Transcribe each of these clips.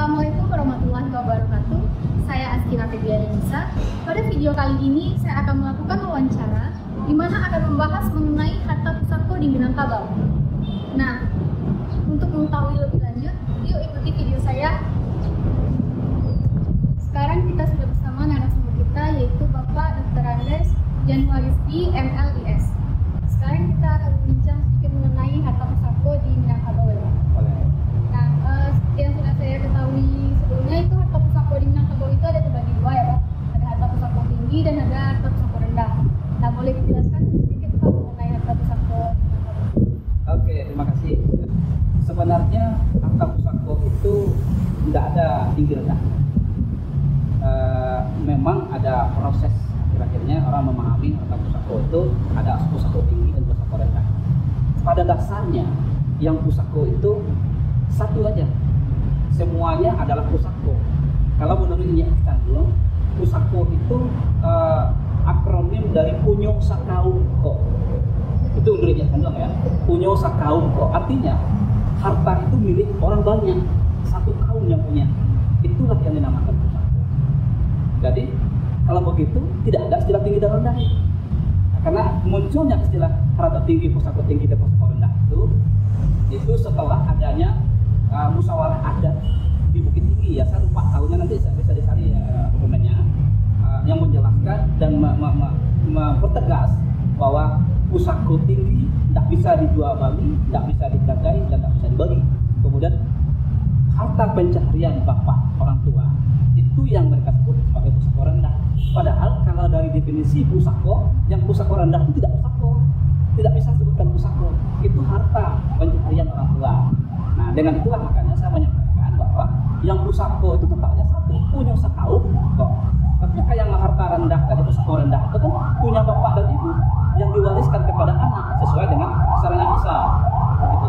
Assalamualaikum warahmatullahi wabarakatuh. Saya Askina Febianisa. Pada video kali ini saya akan melakukan wawancara di mana akan membahas mengenai harta pusako di Minangkabau. Nah, untuk mengetahui lebih lanjut, yuk ikuti video saya. Sekarang kita sudah bersama narasumber kita, yaitu Bapak Dr. Andes Januaristi MLIS. Sekarang kita akan berbincang sedikit mengenai harta pusako di Minangkabau. Nah, seperti yang sudah saya ketahui sebelumnya, itu harta pusako di Minangkabau itu ada terbagi dua ya Pak. Ada harta pusako tinggi dan ada harta pusako rendah. Nah, boleh dijelaskan sedikit Pak mengenai harta pusako di Minangkabau? Oke, terima kasih. Sebenarnya harta pusako itu tidak ada tinggi rendah. Memang ada proses akhirnya orang memahami harta pusako itu ada pusako tinggi dan pusako rendah. Pada dasarnya yang pusako itu satu aja, semuanya adalah pusako. Kalau menurut Nyi Candung, pusako itu akronim dari Punyo Sakaungko. Itu menurut Nyi Candung ya, Punyo Sakaungko. Artinya harta itu milik orang banyak, satu kaum yang punya. Itulah yang dinamakan pusako. Jadi kalau begitu tidak ada istilah tinggi dan rendah. Karena munculnya istilah harta tinggi, pusako tinggi dan pusako rendah itu setelah adanya musyawarah adat di Bukit Tinggi ya. Saya lupa tahunnya, nanti saya bisa dicari dokumennya yang menjelaskan dan mempertegas bahwa pusako tinggi tidak bisa dijual beli, tidak bisa digadai, dan tidak bisa dibagi. Kemudian harta pencaharian bapak orang tua itu yang mereka sebut sebagai pusako rendah. Padahal kalau dari definisi pusako, yang pusako rendah itu tidak pusako, tidak bisa sebutkan pusako, itu harta pencaharian orang tua. Nah, dengan itulah makanya saya menyampaikan bahwa yang pusako itu tetap aja satu, punya sakaung kok. Tapi kayak yang harta rendah tadi, pusako rendah itu kan punya bapak dan ibu yang diwariskan kepada anak sesuai dengan syariat Islam. Gitu.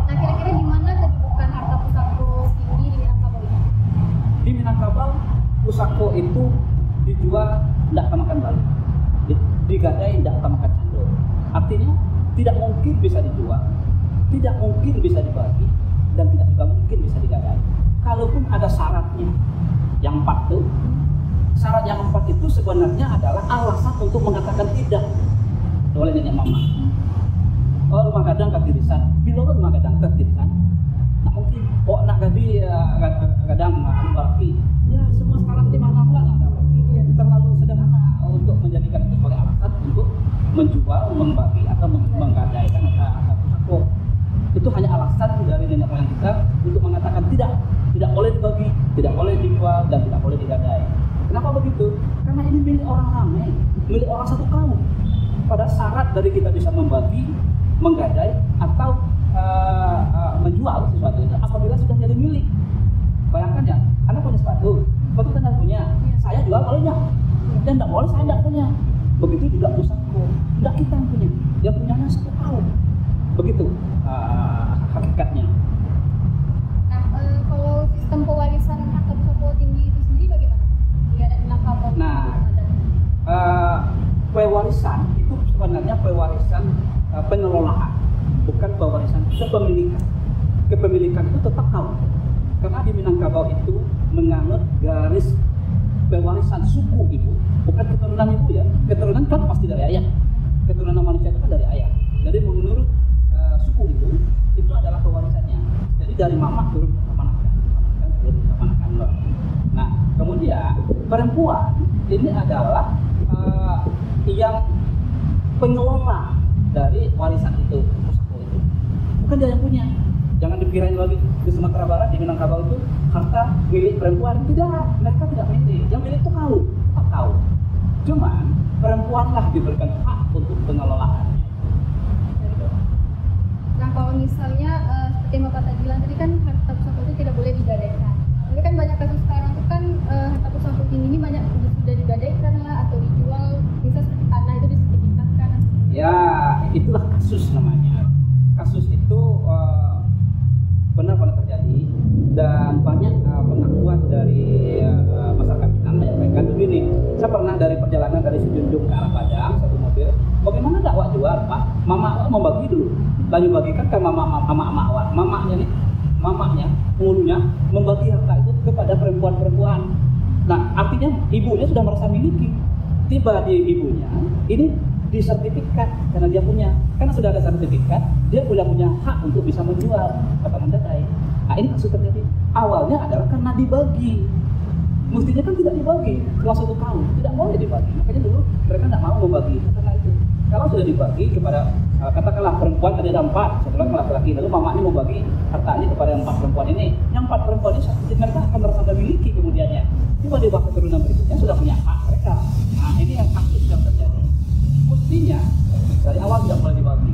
Nah, kira-kira di mana kedudukan harta pusako tinggi di Minangkabau ini? Di Minangkabau, pusako itu dijual tidak makan balik, digadai tidak makan candol. Artinya tidak mungkin bisa dijual, tidak mungkin bisa dibagi, dan tidak juga mungkin bisa digadai. Kalaupun ada syaratnya, yang 4 tuh, syarat yang 4 itu sebenarnya adalah alasan untuk mengatakan tidak. Oleh nenek mama, oh rumah gadang ketirisan, bila rumah gadang ketirisan, nak mungkin, oh nak gadi gadang baraki, ya semua sekarang di mana pula nak baraki, terlalu sederhana untuk menjadikan itu sebagai alasan untuk menjual, membagi atau menggadaikan harta pusako. Itu hanya alasan dari nenek moyang kita untuk mengatakan tidak boleh dibagi, tidak boleh dijual, dan tidak boleh digadai. Kenapa begitu? Karena ini milik orang ramai, milik orang satu kaum. Pada syarat dari kita bisa membagi, menggadai, atau menjual sesuatu itu apabila sudah jadi milik. Bayangkan ya, Anda punya sepatu kan Anda punya, saya jual bolehnya, dan tidak boleh saya tidak punya. Begitu juga pusako, tidak kita yang punya, dia punyanya satu kaum. Begitu hakikatnya. Nah, kalau sistem pewarisan harta pusako tinggi itu sendiri bagaimana? Di Minangkabau. Nah, pewarisan itu sebenarnya pewarisan pengelolaan, bukan pewarisan kepemilikan. Kepemilikan itu tetap kaum. Karena di Minangkabau itu menganut garis pewarisan suku ibu, bukan keturunan ibu ya. Keturunan kan pasti dari ayah. Keturunan manusia itu kan dari ayah. Jadi menurut suku itu adalah pewarisannya. Jadi dari mama turun ke kepanakan, turun ke kepanakan. Nah, kemudian perempuan ini adalah yang pengelola dari warisan itu, pusako itu. Bukan dia yang punya. Jangan dikirain lagi di Sumatera Barat, di Minangkabau itu harta milik perempuan. Tidak, mereka tidak milik. Yang milik itu kaum, tak kaum. Cuman perempuanlah diberikan hak untuk pengelolaannya. Nah, kalau misalnya seperti yang Bapak tadi bilang tadi kan harta pusako itu tidak boleh digadaikan. Tapi kan banyak kasus sekarang itu kan harta pusako tinggi ini banyak sudah digadaikan lah atau dijual, bisa seperti tanah itu disertifikatkan. Ya, itulah kasus namanya. Kasus itu benar-benar terjadi dan banyak pengakuan dari masyarakat Minang menyampaikan begini. Saya pernah dari perjalanan dari Sejunjung ke arah Padang, satu mobil. Bagaimana enggak awak jual, Pak? Mama awak mau bagi dulu. Lalu bagikan ke mama awak. Mamanya nih, mamanya pengulunya membagi harta itu kepada perempuan-perempuan. Nah, artinya ibunya sudah merasa miliki. Tiba di ibunya, ini disertifikat karena dia punya. Karena sudah ada sertifikat, dia punya hak untuk bisa menjual atau mendatai. Nah, ini kasus terjadi. Awalnya adalah karena dibagi. Mestinya kan tidak dibagi dalam satu kaum, tidak boleh dibagi. Makanya dulu mereka tidak mau membagi karena itu. Kalau sudah dibagi kepada katakanlah perempuan tadi ada 4, satu lagi laki-laki, lalu mama ini membagi hartanya kepada 4 perempuan ini. Yang 4 perempuan ini mereka akan merasa memiliki kemudiannya. Tiba-tiba keturunan berikutnya sudah punya hak mereka. Nah, ini yang kasus yang terjadi. Mestinya dari awal tidak boleh dibagi.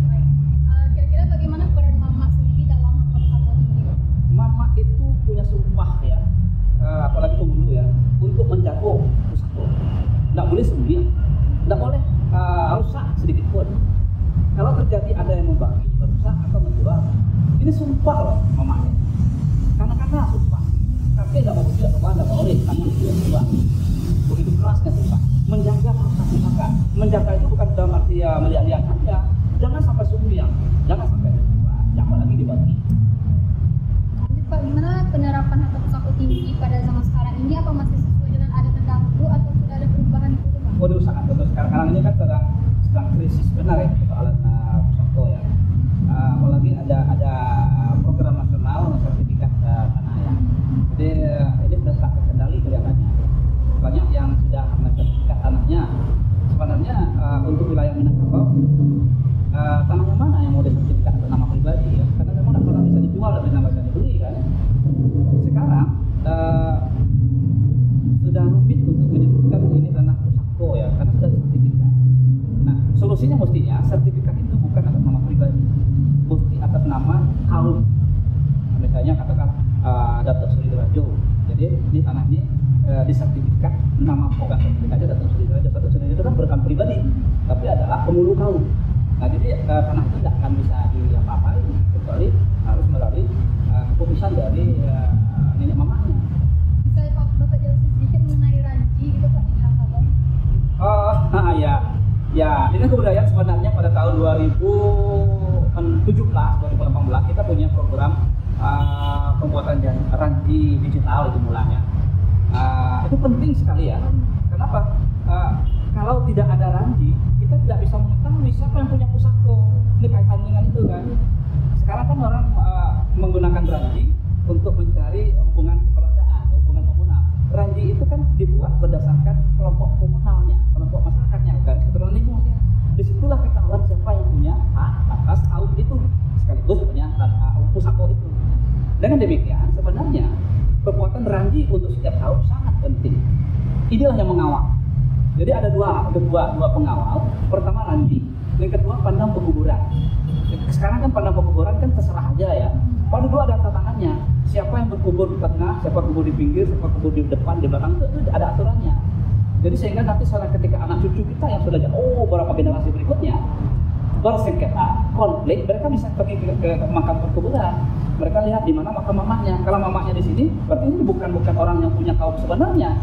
Baik. Kira-kira bagaimana peran mama sendiri dalam harta pusako ini? Mama itu punya sumpah ya, apalagi penghulu ya, untuk menjaga pusako. Tidak boleh sembunyi, tidak boleh rusak sedikit pun. Kalau terjadi ada yang membagi, merusak atau menjual, ini sumpah loh mamanya. Karena sumpah, tapi tidak mau tidak boleh, tangan tidak sumpah. Begitu kerasnya sumpah. Menjaga harta pusaka. Menjaga itu bukan dalam arti ya melihat-lihat saja. Jangan sampai sumbiang, jangan sampai terjual, jangan lagi dibagi. Lanjut Pak, gimana penerapan harta pusako tinggi pada zaman sekarang ini? Apa masih sesuai dengan adat terdahulu atau sudah ada perubahan di situ Pak? Waduh, sangat betul. Sekarang ini kan sedang krisis benar ya persoalan pusako ya. Apalagi ada program nasional sertifikat tanah ya. Jadi ini sudah tak terkendali kelihatannya. Banyak yang sudah sertifikat tanahnya. Sebenarnya untuk wilayah Minangkabau tanahnya mana yang mau disertifikat atas nama pribadi ya? Karena memang tidak pernah bisa dijual dan tidak bisa dibeli kan. Sekarang sudah rumit untuk menyebutkan ini tanah pusako ya, karena sudah sertifikat. Nah, solusinya mestinya sertifikat itu bukan atas nama pribadi, mesti atas nama kaum. Nah, misalnya katakan Datuk Sri Rajo, jadi ini tanah ini disertifikat nama bukan sertifikatnya Datuk Sri Rajo. Datuk Sri Rajo itu kan bukan pribadi, tapi adalah penghulu kaum. Nah, jadi tanah itu tidak akan bisa diapa-apain kecuali harus melalui keputusan dari nenek mamanya. Bisa Bapak jelasin sedikit mengenai ranji gitu Pak di Minangkabau? Ya, ini kebudayaan sebenarnya pada tahun 2018 kita punya program pembuatan ranji digital itu mulanya. Itu penting sekali ya. Kenapa? Kalau tidak ada ranji, kita tidak bisa mengetahui siapa yang punya pusako. Ini kaitan dengan itu kan. Sekarang kan orang menggunakan ranji untuk mencari hubungan kekeluargaan, hubungan komunal. Ranji itu kan dibuat berdasarkan kelompok komunalnya, kelompok masyarakatnya, garis keturunan ibu. Disitulah ketahuan siapa yang punya hak atas kaum itu, sekaligus punya pusako itu. Dengan demikian, sebenarnya pembuatan ranji untuk setiap kaum sangat penting. Inilah yang mengawal. Jadi ada dua pengawal. Pertama ranji, yang kedua pandang pekuburan. Sekarang kan pandang pekuburan kan terserah aja ya. Pada dulu ada tatanannya. Siapa yang berkubur di tengah, siapa kubur di pinggir, siapa kubur di depan, di belakang itu ada aturannya. Jadi sehingga nanti ketika anak cucu kita yang sudah beberapa generasi berikutnya bersengketa, konflik, mereka bisa pergi ke makam perkuburan. Mereka lihat di mana makam mamanya. Kalau mamanya di sini, berarti ini bukan orang yang punya kaum sebenarnya.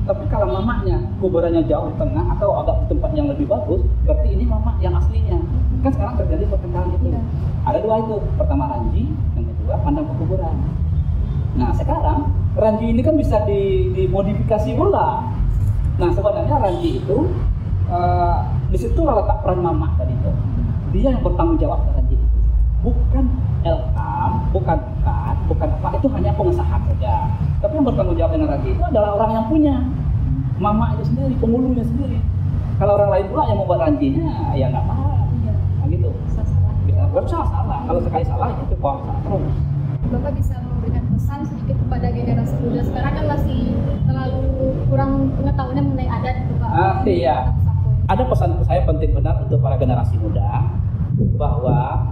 Tapi kalau mamanya kuburannya jauh di tengah atau agak di tempat yang lebih bagus, berarti ini mama yang aslinya. Kan sekarang terjadi pertentangan itu. Ya. Ada dua itu, pertama ranji, yang kedua pandang pekuburan. Nah sekarang ranji ini kan bisa dimodifikasi pula. Nah sebenarnya ranji itu di situ letak peran mama tadi itu. Dia yang bertanggung jawab dengan ranji itu, bukan LKAM, bukan apa, itu hanya pengesahan saja. Tapi yang bertanggung jawab dengan ranji itu adalah orang yang punya, mama itu sendiri, penghulunya sendiri. Kalau orang lain pula yang membuat ranjinya, ya nggak apa-apa. Nah, gitu. Bisa salah. Kalau sekali salah itu salah terus. Bapak bisa memberikan pesan sedikit kepada generasi muda sekarang kan masih terlalu kurang pengetahuannya mengenai adat itu Pak. Iya. Ada pesan saya penting benar untuk para generasi muda bahwa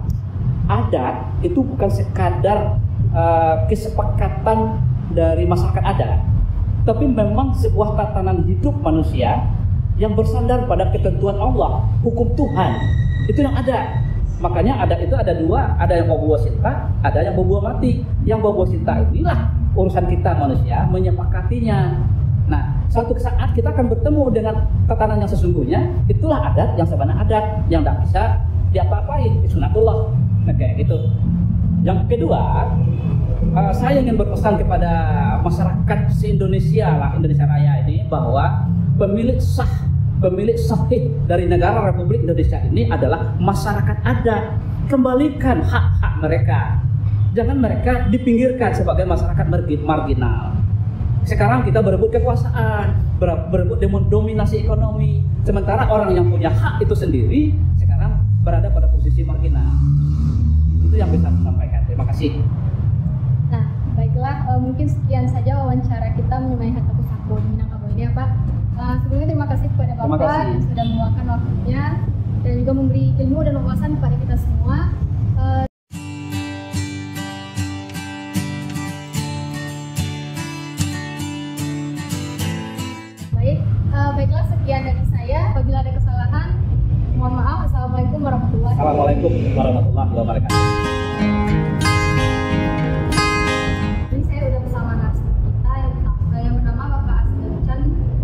adat itu bukan sekadar kesepakatan dari masyarakat adat, tapi memang sebuah tatanan hidup manusia yang bersandar pada ketentuan Allah, hukum Tuhan. Itu yang ada. Makanya adat itu ada dua, ada yang membawa cinta, ada yang membawa mati. Yang membawa cinta inilah urusan kita manusia menyepakatinya. Nah, suatu saat kita akan bertemu dengan tatanan yang sesungguhnya. Itulah adat yang sebenarnya adat yang tidak bisa diapa-apain, sunatullah. Nah, kayak gitu. Yang kedua, saya ingin berpesan kepada masyarakat se-Indonesia lah, Indonesia Raya ini, bahwa pemilik sahih dari negara Republik Indonesia ini adalah masyarakat adat. Kembalikan hak-hak mereka. Jangan mereka dipinggirkan sebagai masyarakat marginal. Sekarang kita berebut kekuasaan, berebut dominasi ekonomi. Sementara orang yang punya hak itu sendiri sekarang berada pada posisi marginal. Itu yang bisa saya sampaikan. Terima kasih. Nah, baiklah, mungkin sekian saja wawancara kita mengenai Hatta Pusako di Minangkabau ini ya Pak. Sebelumnya terima kasih kepada Bapak yang sudah meluangkan waktunya dan juga memberi ilmu dan wawasan kepada kita semua. Baiklah, sekian dari saya. Apabila ada kesalahan, mohon maaf. Assalamualaikum warahmatullahi wabarakatuh. Assalamualaikum warahmatullahi wabarakatuh. Ini saya udah bersama narasumber kita yang bernama Bapak Asdel Chan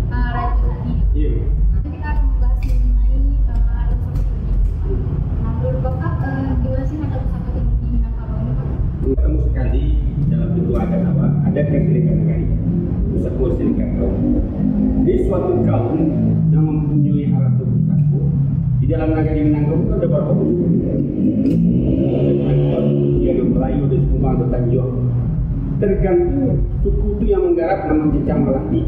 Raja Hadi. Iya. Nanti kita akan membahas mengenai Hatta Pusako tinggi. Nah, menurut Bapak, gimana sih Hatta Pusako tinggi di Minangkabau ini Pak? Ketemu sekali dalam bentuk adat apa? Ada keselikan negari. Pusako selikan kaum. Di suatu kaum yang mempunyai Hatta Pusako di dalam negeri Minangkabau itu ada beberapa suku. Ada Melayu, ada Sumba, ada Tanjung. Tergantung suku itu yang menggarap nama Jejang Melati.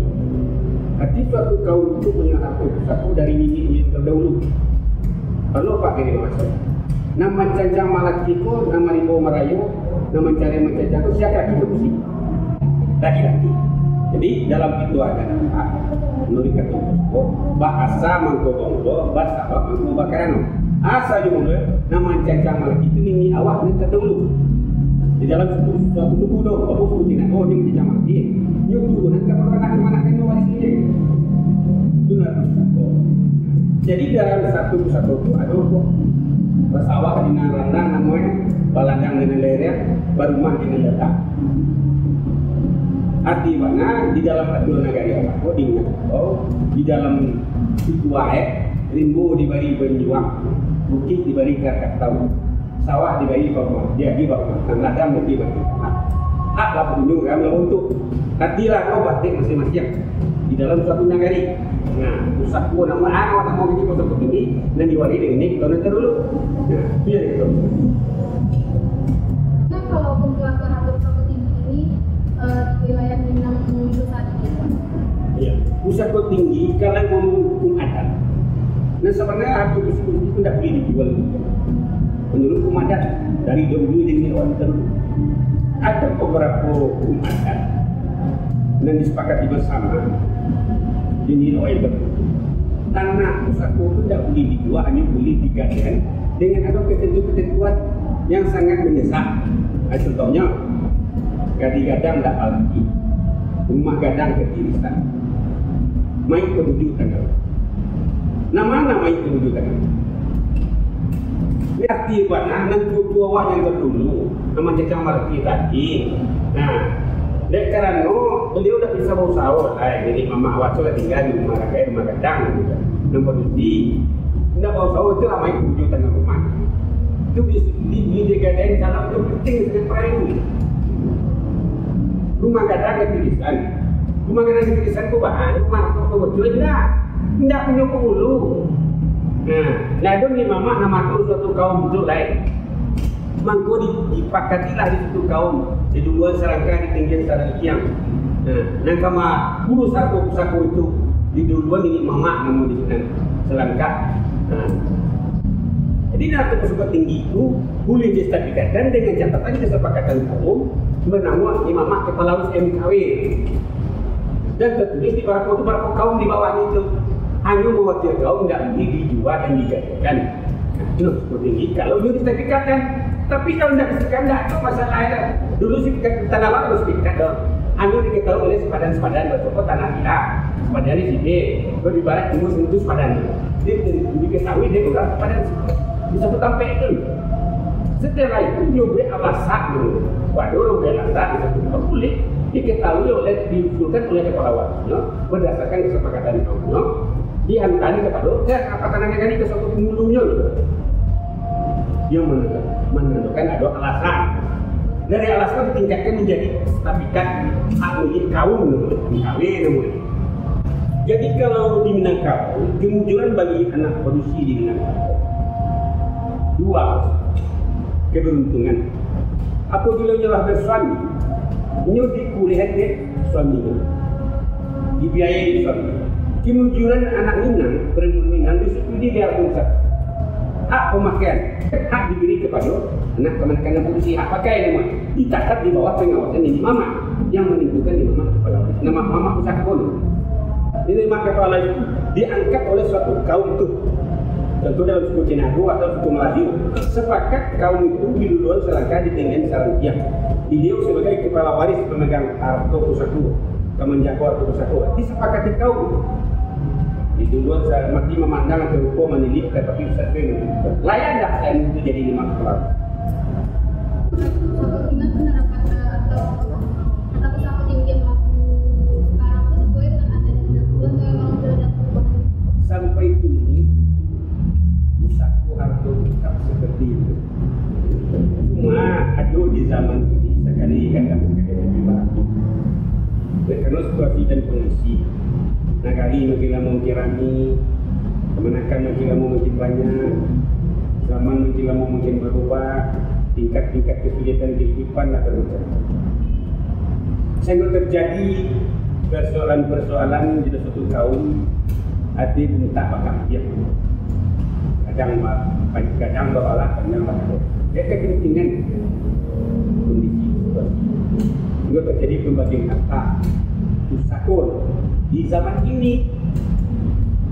Arti suatu kaum itu punya Hatta Pusako dari nenek yang terdahulu. Kalau Pak Kiri masuk. Nama Jejang Melati itu nama Rimbo Merayu, nama Cari Mencecah itu siapa kita mesti laki-laki. Jadi dalam itu ada nama menurut kata Pusako bahasa Mangkobonggo, bahasa Mangko Bakarano. Asa juga nama Jejang Melati itu ini awak yang terdahulu. Di dalam suatu suku itu, baru suku Cina, oh ini Jejang Melati. Nyutu nanti kalau anak-anak kan waris ini. Itu nanti Pusako. Jadi dalam satu Pusako itu ada kok bersawah dengan rendang namanya, baladang dengan lereng, berumah dengan letak. Arti mana di dalam aturan negara apa? Di Minangkabau, di dalam suku Wae, Rimbo diberi Benjuang, Bukit diberi Krakatau, sawah diberi Papua, jadi Papua, dan ladang diberi Papua. Hak lah pengunjung kami untuk hatilah kau batik masing-masing di dalam suatu negari. Nah, Pusako nama anak mau kita Pusako ini dan diwari dengan ini kita nanti dulu. Nah, itu yang kita. Nah, kalau kumpulan Hatta Pusako tinggi ini di wilayah Minang menuju saat ini Pak? Iya, Pusako tinggi kalau mau hukum adat. Nah, sebenarnya Hatta Pusako itu tidak boleh dijual. Menurut hukum adat dari dulu jadi orang terlalu. Ada beberapa hukum adat dan disepakati bersama. Ini itu tanah Pusako itu tidak boleh dijual, hanya boleh digadaikan dengan ada ketentuan yang sangat mendesak. Nah, contohnya gadi-gadang tak lagi, rumah gadang ketirisan, main kebujuk tanggal. Nama main kebujuk tanggal. Arti mana nanti tua yang terdulu nama Jejang Melati tadi. Nah, dek karena beliau udah bisa bawa sahur, jadi mama awak sudah tinggal di rumah rakyat, rumah gadang, nomor di, tidak bawa sahur itu lama itu tujuh tengah rumah. Itu di gadang kalau itu penting dengan perahu. Rumah gadang ketirisan, itu bahan rumah kau betul tidak punya penghulu. Nah, lalu ni mama nama tu suatu kaum betul lain. Mangko dipakatilah di situ kaum di duluan serangka di tinggian sarang tiang. Nah, kama bulu Pusako itu di duluan ini mama namun di sana selangka. Jadi Hatta Pusako tinggi itu boleh disertifikatkan dengan catatan kesepakatan kaum bernama Imamah Kepala MKW dan tertulis di barang kaum di bawahnya itu hanya mewakili kaum tidak boleh dijual dan digadaikan. Nah, seperti ini kalau dia disertifikatkan. Tapi kalau tidak disediakan, tidak ada masalah ya. Dulu sih tanah apa harus disediakan dong. Hanya diketahui oleh sepadan-sepadan bertoko tanah kita. Sepadan di sini, lebih barat timur itu sepadan. Diketahui dia udah sepadan bisa bertampai itu. Setelah itu nyoba alasan dulu. Waduh, nyoba alasan itu boleh diketahui oleh diusulkan oleh kepala warisnya berdasarkan kesepakatan kaumnya dihantarkan kepada apakah negara ke suatu pemulunya gitu. Yang menentukan ada alasan dari alasan ditingkatkan menjadi sertifikat hak milik kaum namanya. Jadi kalau di Minangkabau, kemunculan bagi anak produksi di Minangkabau dua keberuntungan. Apabila nyalah bersuami, nyo dikulihat deh suaminya, dibiayai suami. Kemunculan anak Minang, perempuan Minang disubsidi dia pusat. Hak pemakaian, hak diberi kepada anak kemenakan produksi, hak pakai nama dicatat di bawah pengawasan ini mama yang menentukan di mama kepala nama mama pusaka kono. Ini mama kepala itu diangkat oleh suatu kaum itu. Tentu dalam suku Cinago atau suku Melayu, sepakat kaum itu diduluan selangkah ditinggian Sarantiang. Beliau sebagai kepala waris pemegang harta pusaka, kemenjaga harta pusaka, disepakati kaum. Diduluan mati memandang ke rupa menilip tetapi pusaka layak dah saya itu jadi lima kepala. Dengan penerapan atau kata pusaka tinggi yang sekarang itu sesuai dengan ada di dapur atau memang sudah ada perubahan? Sampai kini pusaka harta tetap seperti itu. Cuma ada di zaman ini sekali lebih baru. Karena situasi dan kondisi nagari makin lama makin rame, kemenakan makin lama makin banyak, zaman makin lama makin berubah, tingkat-tingkat kesulitan kehidupan lah berubah. Sehingga terjadi persoalan-persoalan di suatu kaum, hati bentak bakal dia. Kadang berolah, kadang bakal. Dia kepentingan kondisi situasi. Sehingga terjadi pembagian harta pusaka di zaman ini.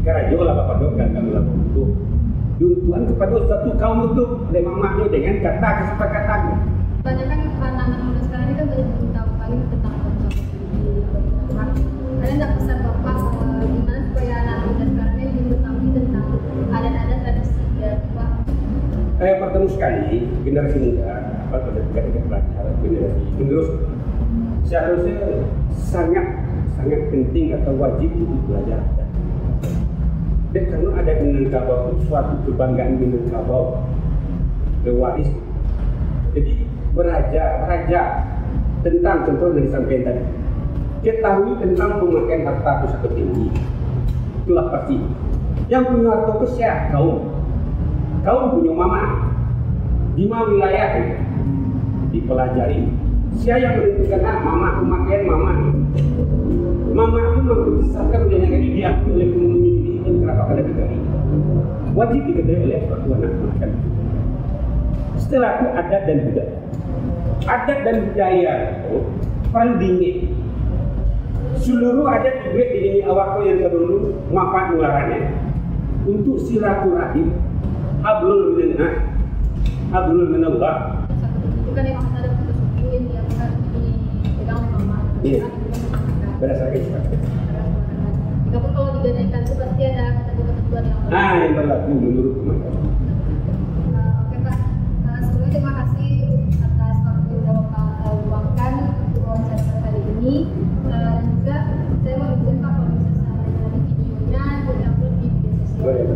Kerajo lah bapak dok dan kami lakukan itu. Tuntuan kepada satu kaum itu oleh mamanya dengan kata kesepakatan. Banyak kan anak-anak muda sekarang ini kan banyak tahu kali tentang pusaka. Ada nggak pesan bapak gimana supaya anak muda sekarang ini lebih mengetahui tentang adat-adat tradisi dan apa? Pertama sekali generasi muda, pada ketika belajar generasi penerus seharusnya sangat penting atau wajib untuk belajar. Dan karena ada Minangkabau itu suatu kebanggaan Minangkabau, pewaris. Jadi beraja tentang contoh dari sampaian tadi. Ketahui tentang pemakaian harta pusaka tinggi. Itulah pasti. Yang punya harta besar kaum punya mama. Di mana wilayah itu dipelajari. Siapa yang menentukan mama pemakaian mama. Mama itu membesarkan oleh negara diakui oleh penghuni dan kenapa pada negara ini wajib diketahui oleh suatu anak makan. Setelah itu adat dan budaya paling dingin. Seluruh adat juga di ini awak yang terdahulu manfaat mularanya untuk silaturahim hablul minallah. Itu kan memang ada filosofi yang dia akan dipegang oleh mama. Iya. Berdasarkan Islam. Walaupun kalau digadaikan itu pasti ada ketentuan yang berlaku. Yang berlaku menurut mereka. Oke Pak, sebelumnya terima kasih atas waktu yang sudah Bapak luangkan untuk wawancara kali ini. Dan juga saya mau izin Pak kalau misalnya nanti videonya diupload di media sosial. Boleh.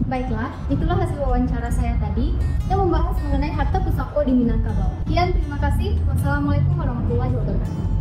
Baiklah, itulah hasil wawancara saya tadi yang membahas mengenai harta pusaka di Minangkabau. Sekian, terima kasih. Wassalamualaikum warahmatullahi wabarakatuh.